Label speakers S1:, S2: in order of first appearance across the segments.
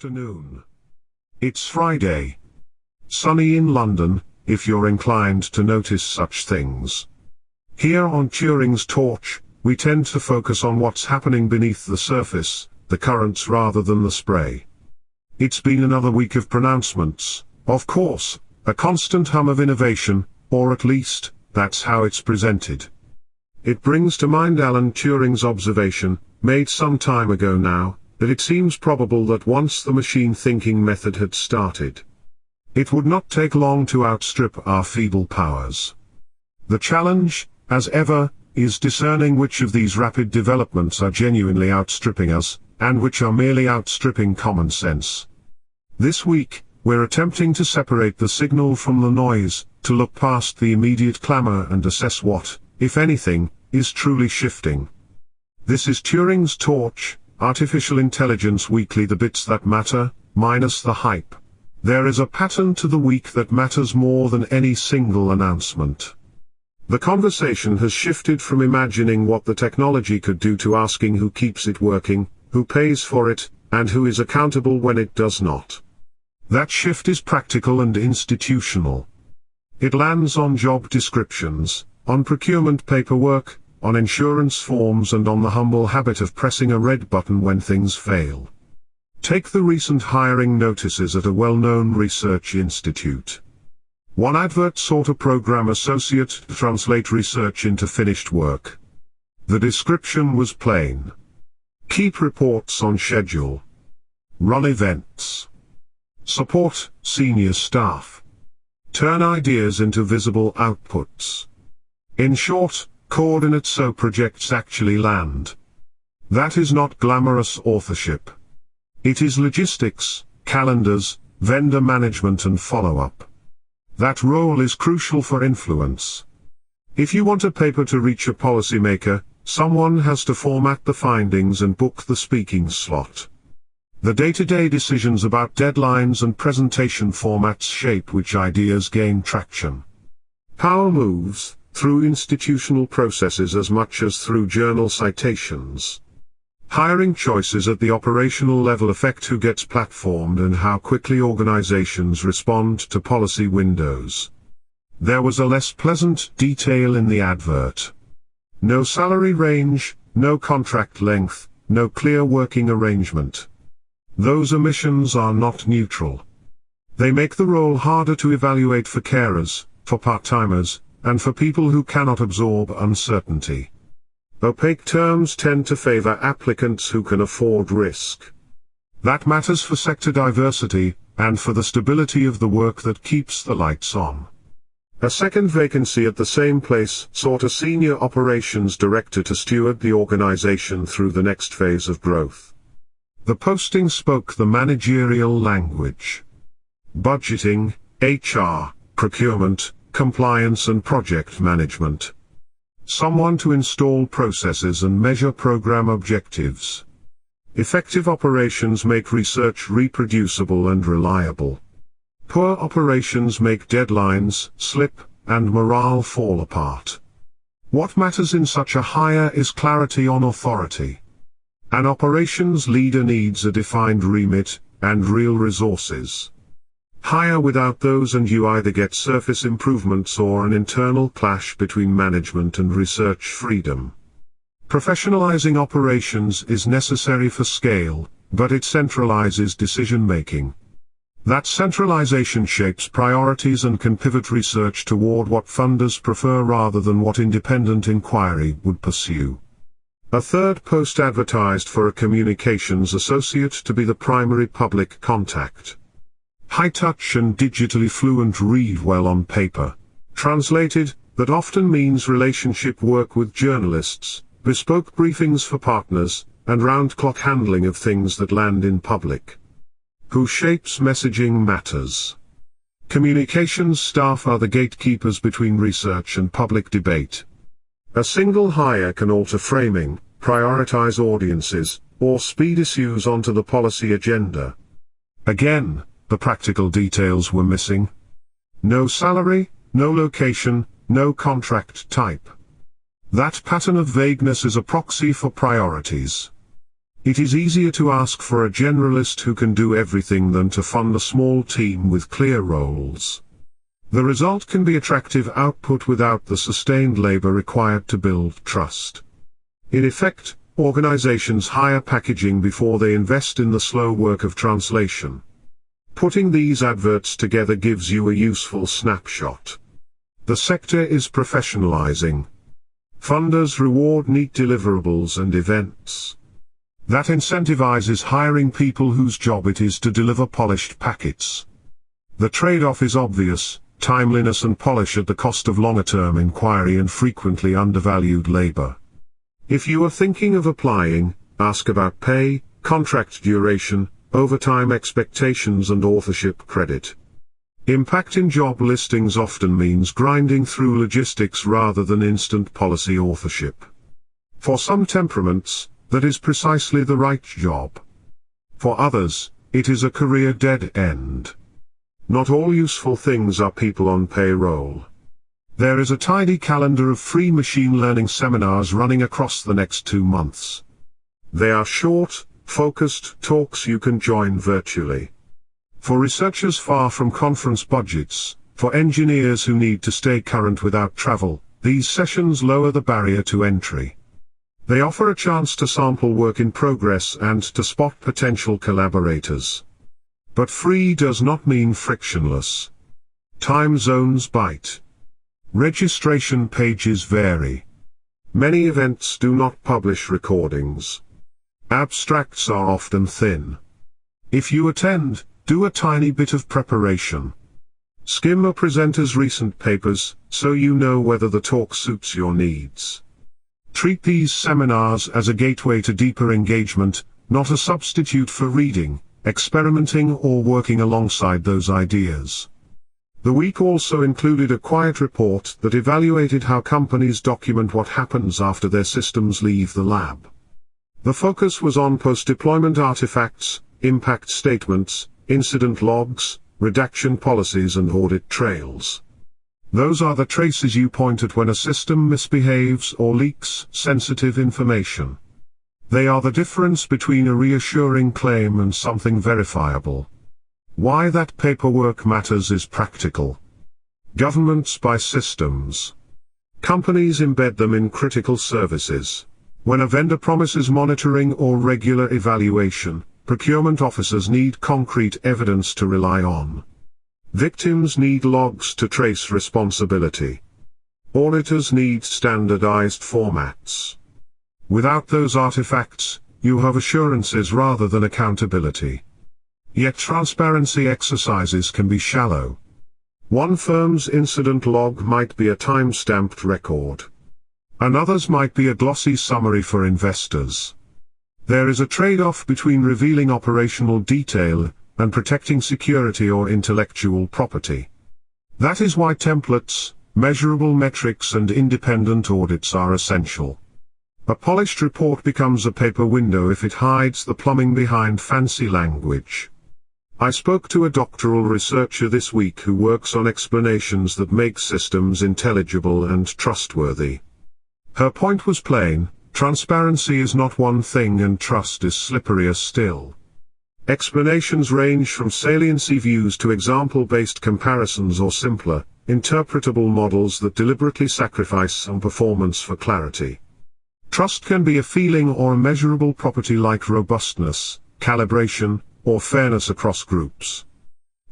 S1: afternoon. It's Friday. Sunny in London, if you're inclined to notice such things. Here on Turing's Torch, we tend to focus on what's happening beneath the surface, the currents rather than the spray. It's been another week of pronouncements, of course, a constant hum of innovation, or at least, that's how it's presented. It brings to mind Alan Turing's observation, made some time ago now, that it seems probable that once the machine thinking method had started, it would not take long to outstrip our feeble powers. The challenge, as ever, is discerning which of these rapid developments are genuinely outstripping us, and which are merely outstripping common sense. This week, we're attempting to separate the signal from the noise, to look past the immediate clamor and assess what, if anything, is truly shifting. This is Turing's Torch, Artificial Intelligence Weekly, the bits that matter, minus the hype. There is a pattern to the week that matters more than any single announcement. The conversation has shifted from imagining what the technology could do to asking who keeps it working, who pays for it, and who is accountable when it does not. That shift is practical and institutional. It lands on job descriptions, on procurement paperwork, on insurance forms, and on the humble habit of pressing a red button when things fail. Take the recent hiring notices at a well-known research institute. One advert sought a program associate to translate research into finished work. The description was plain. Keep reports on schedule. Run events. Support senior staff. Turn ideas into visible outputs. In short, coordinate so projects actually land. That is not glamorous authorship. It is logistics, calendars, vendor management and follow-up. That role is crucial for influence. If you want a paper to reach a policymaker, someone has to format the findings and book the speaking slot. The day-to-day decisions about deadlines and presentation formats shape which ideas gain traction. Power moves through institutional processes as much as through journal citations. Hiring choices at the operational level affect who gets platformed and how quickly organizations respond to policy windows. There was a less pleasant detail in the advert. No salary range, no contract length, no clear working arrangement. Those omissions are not neutral. They make the role harder to evaluate for carers, for part-timers, and for people who cannot absorb uncertainty. Opaque terms tend to favor applicants who can afford risk. That matters for sector diversity, and for the stability of the work that keeps the lights on. A second vacancy at the same place sought a senior operations director to steward the organization through the next phase of growth. The posting spoke the managerial language. Budgeting, HR, procurement, compliance and project management. Someone to install processes and measure program objectives. Effective operations make research reproducible and reliable. Poor operations make deadlines slip, and morale fall apart. What matters in such a hire is clarity on authority. An operations leader needs a defined remit, and real resources. Hire without those and you either get surface improvements or an internal clash between management and research freedom. Professionalizing operations is necessary for scale, but it centralizes decision-making. That centralization shapes priorities and can pivot research toward what funders prefer rather than what independent inquiry would pursue. A third post advertised for a communications associate to be the primary public contact. High-touch and digitally fluent read well on paper. Translated, that often means relationship work with journalists, bespoke briefings for partners, and round-clock handling of things that land in public. Who shapes messaging matters. Communications staff are the gatekeepers between research and public debate. A single hire can alter framing, prioritize audiences, or speed issues onto the policy agenda. Again, the practical details were missing. No salary, no location, no contract type. That pattern of vagueness is a proxy for priorities. It is easier to ask for a generalist who can do everything than to fund a small team with clear roles. The result can be attractive output without the sustained labor required to build trust. In effect, organizations hire packaging before they invest in the slow work of translation. Putting these adverts together gives you a useful snapshot. The sector is professionalizing. Funders reward neat deliverables and events. That incentivizes hiring people whose job it is to deliver polished packets. The trade-off is obvious: timeliness and polish at the cost of longer-term inquiry and frequently undervalued labor. If you are thinking of applying, ask about pay, contract duration, overtime expectations and authorship credit. Impact in job listings often means grinding through logistics rather than instant policy authorship. For some temperaments, that is precisely the right job. For others, it is a career dead end. Not all useful things are people on payroll. There is a tidy calendar of free machine learning seminars running across the next 2 months. They are short, focused talks you can join virtually. For researchers far from conference budgets, for engineers who need to stay current without travel, these sessions lower the barrier to entry. They offer a chance to sample work in progress and to spot potential collaborators. But free does not mean frictionless. Time zones bite. Registration pages vary. Many events do not publish recordings. Abstracts are often thin. If you attend, do a tiny bit of preparation. Skim a presenter's recent papers, so you know whether the talk suits your needs. Treat these seminars as a gateway to deeper engagement, not a substitute for reading, experimenting or working alongside those ideas. The week also included a quiet report that evaluated how companies document what happens after their systems leave the lab. The focus was on post-deployment artifacts, impact statements, incident logs, redaction policies and audit trails. Those are the traces you point at when a system misbehaves or leaks sensitive information. They are the difference between a reassuring claim and something verifiable. Why that paperwork matters is practical. Governments buy systems. Companies embed them in critical services. When a vendor promises monitoring or regular evaluation, procurement officers need concrete evidence to rely on. Victims need logs to trace responsibility. Auditors need standardized formats. Without those artifacts, you have assurances rather than accountability. Yet transparency exercises can be shallow. One firm's incident log might be a time-stamped record. Another's might be a glossy summary for investors. There is a trade-off between revealing operational detail and protecting security or intellectual property. That is why templates, measurable metrics and independent audits are essential. A polished report becomes a paper window if it hides the plumbing behind fancy language. I spoke to a doctoral researcher this week who works on explanations that make systems intelligible and trustworthy. Her point was plain: transparency is not one thing and trust is slipperier still. Explanations range from saliency views to example-based comparisons or simpler, interpretable models that deliberately sacrifice some performance for clarity. Trust can be a feeling or a measurable property like robustness, calibration, or fairness across groups.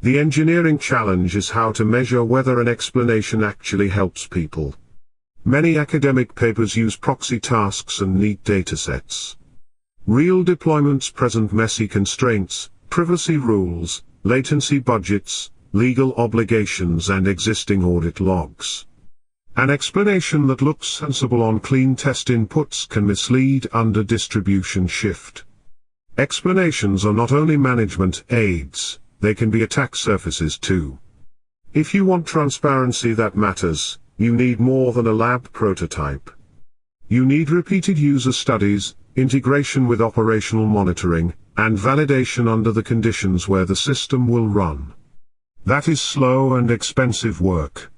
S1: The engineering challenge is how to measure whether an explanation actually helps people. Many academic papers use proxy tasks and neat datasets. Real deployments present messy constraints, privacy rules, latency budgets, legal obligations and existing audit logs. An explanation that looks sensible on clean test inputs can mislead under distribution shift. Explanations are not only management aids, they can be attack surfaces too. If you want transparency that matters, you need more than a lab prototype. You need repeated user studies, integration with operational monitoring, and validation under the conditions where the system will run. That is slow and expensive work.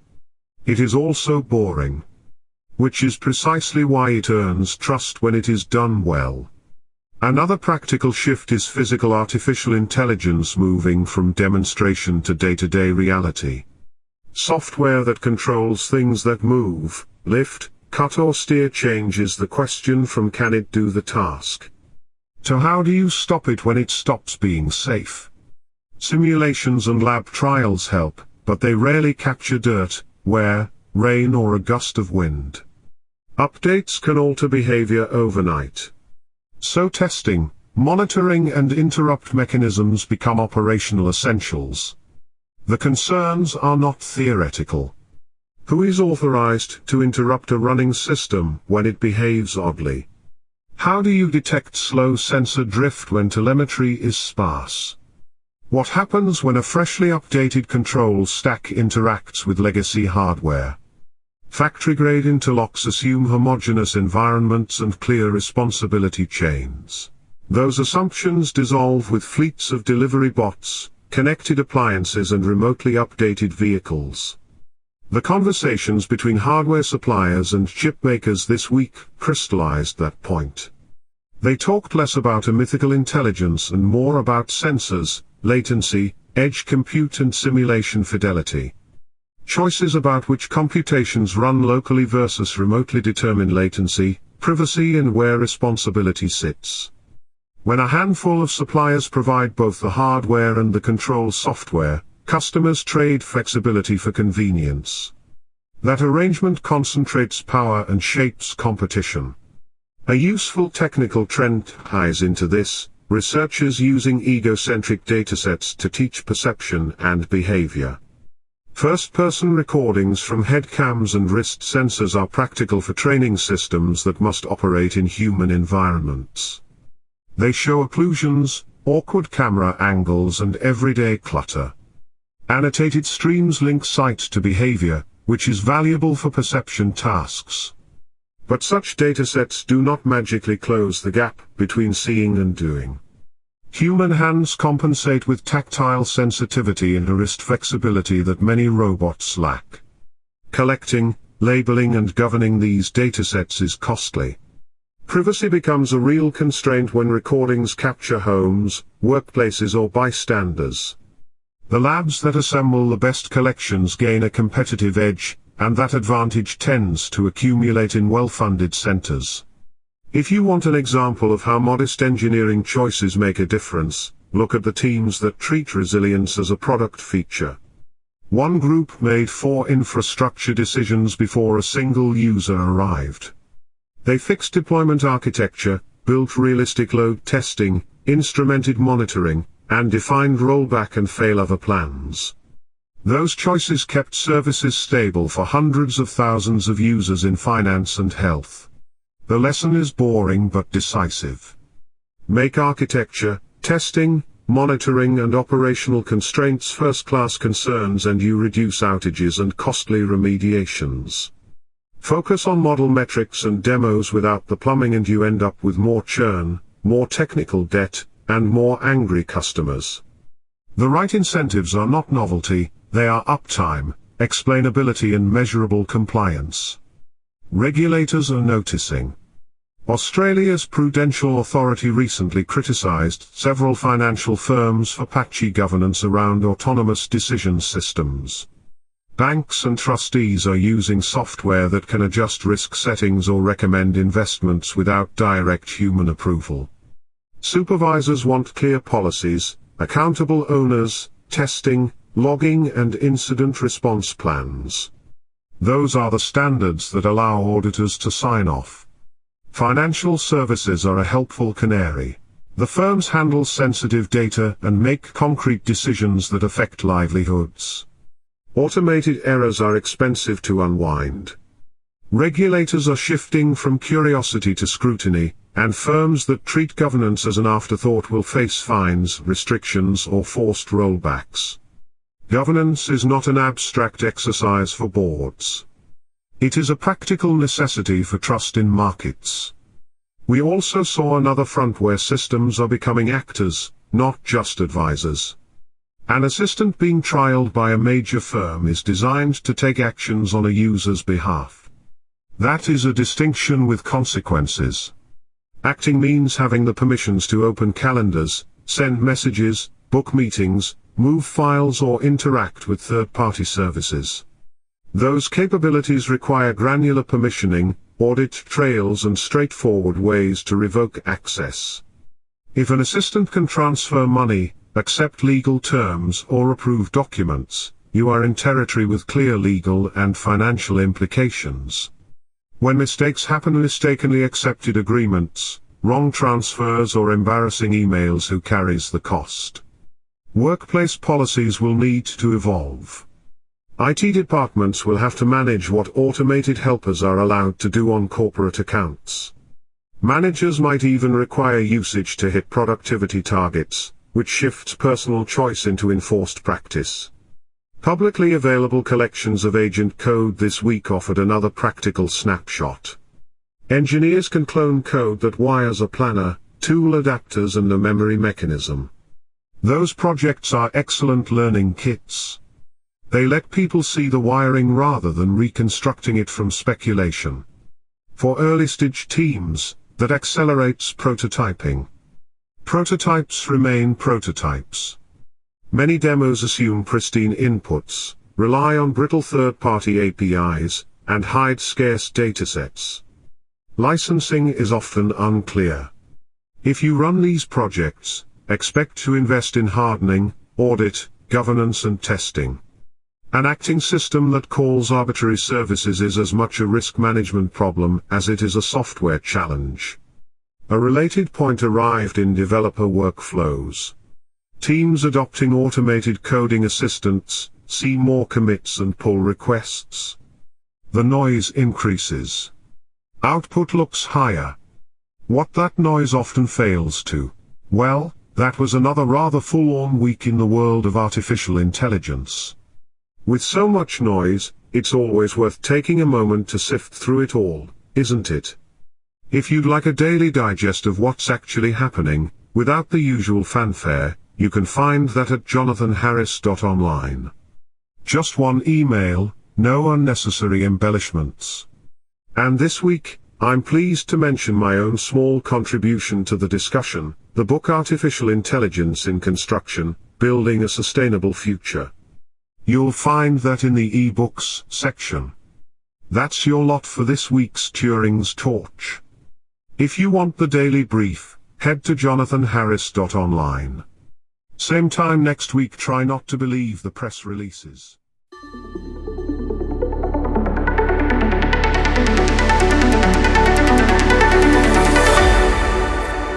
S1: It is also boring. Which is precisely why it earns trust when it is done well. Another practical shift is physical artificial intelligence moving from demonstration to day-to-day reality. Software that controls things that move, lift, cut or steer changes the question from can it do the task to how do you stop it when it stops being safe. Simulations and lab trials help, but they rarely capture dirt, wear, rain or a gust of wind. Updates can alter behavior overnight. So testing, monitoring and interrupt mechanisms become operational essentials. The concerns are not theoretical. Who is authorized to interrupt a running system when it behaves oddly? How do you detect slow sensor drift when telemetry is sparse? What happens when a freshly updated control stack interacts with legacy hardware? Factory-grade interlocks assume homogeneous environments and clear responsibility chains. Those assumptions dissolve with fleets of delivery bots, connected appliances and remotely updated vehicles. The conversations between hardware suppliers and chip makers this week crystallized that point. They talked less about a mythical intelligence and more about sensors, latency, edge compute and simulation fidelity. Choices about which computations run locally versus remotely determine latency, privacy and where responsibility sits. When a handful of suppliers provide both the hardware and the control software, customers trade flexibility for convenience. That arrangement concentrates power and shapes competition. A useful technical trend ties into this, researchers using egocentric datasets to teach perception and behavior. First-person recordings from head cams and wrist sensors are practical for training systems that must operate in human environments. They show occlusions, awkward camera angles and everyday clutter. Annotated streams link sight to behavior, which is valuable for perception tasks. But such datasets do not magically close the gap between seeing and doing. Human hands compensate with tactile sensitivity and wrist flexibility that many robots lack. Collecting, labeling and governing these datasets is costly. Privacy becomes a real constraint when recordings capture homes, workplaces or bystanders. The labs that assemble the best collections gain a competitive edge, and that advantage tends to accumulate in well-funded centers. If you want an example of how modest engineering choices make a difference, look at the teams that treat resilience as a product feature. One group made 4 infrastructure decisions before a single user arrived. They fixed deployment architecture, built realistic load testing, instrumented monitoring, and defined rollback and failover plans. Those choices kept services stable for hundreds of thousands of users in finance and health. The lesson is boring but decisive. Make architecture, testing, monitoring and operational constraints first-class concerns and you reduce outages and costly remediations. Focus on model metrics and demos without the plumbing and you end up with more churn, more technical debt, and more angry customers. The right incentives are not novelty, they are uptime, explainability and measurable compliance. Regulators are noticing. Australia's Prudential Authority recently criticized several financial firms for patchy governance around autonomous decision systems. Banks and trustees are using software that can adjust risk settings or recommend investments without direct human approval. Supervisors want clear policies, accountable owners, testing, logging and incident response plans. Those are the standards that allow auditors to sign off. Financial services are a helpful canary. The firms handle sensitive data and make concrete decisions that affect livelihoods. Automated errors are expensive to unwind. Regulators are shifting from curiosity to scrutiny, and firms that treat governance as an afterthought will face fines, restrictions or forced rollbacks. Governance is not an abstract exercise for boards. It is a practical necessity for trust in markets. We also saw another front where systems are becoming actors, not just advisors. An assistant being trialed by a major firm is designed to take actions on a user's behalf. That is a distinction with consequences. Acting means having the permissions to open calendars, send messages, book meetings, move files or interact with third-party services. Those capabilities require granular permissioning, audit trails and straightforward ways to revoke access. If an assistant can transfer money, accept legal terms or approve documents, you are in territory with clear legal and financial implications. When mistakes happen, mistakenly accepted agreements, wrong transfers or embarrassing emails, who carries the cost? Workplace policies will need to evolve. IT departments will have to manage what automated helpers are allowed to do on corporate accounts. Managers might even require usage to hit productivity targets, which shifts personal choice into enforced practice. Publicly available collections of agent code this week offered another practical snapshot. Engineers can clone code that wires a planner, tool adapters and a memory mechanism. Those projects are excellent learning kits. They let people see the wiring rather than reconstructing it from speculation. For early-stage teams, that accelerates prototyping. Prototypes remain prototypes. Many demos assume pristine inputs, rely on brittle third-party APIs, and hide scarce datasets. Licensing is often unclear. If you run these projects, expect to invest in hardening, audit, governance and testing. An acting system that calls arbitrary services is as much a risk management problem as it is a software challenge. A related point arrived in developer workflows. Teams adopting automated coding assistants see more commits and pull requests. The noise increases. Output looks higher. What that noise often fails to? Well, that was another rather full-on week in the world of artificial intelligence. With so much noise, it's always worth taking a moment to sift through it all, isn't it? If you'd like a daily digest of what's actually happening, without the usual fanfare, you can find that at jonathanharris.online. Just one email, no unnecessary embellishments. And this week, I'm pleased to mention my own small contribution to the discussion, the book Artificial Intelligence in Construction, Building a Sustainable Future. You'll find that in the ebooks section. That's your lot for this week's Turing's Torch. If you want the daily brief, head to jonathanharris.online. Same time next week. Try not to believe the press releases.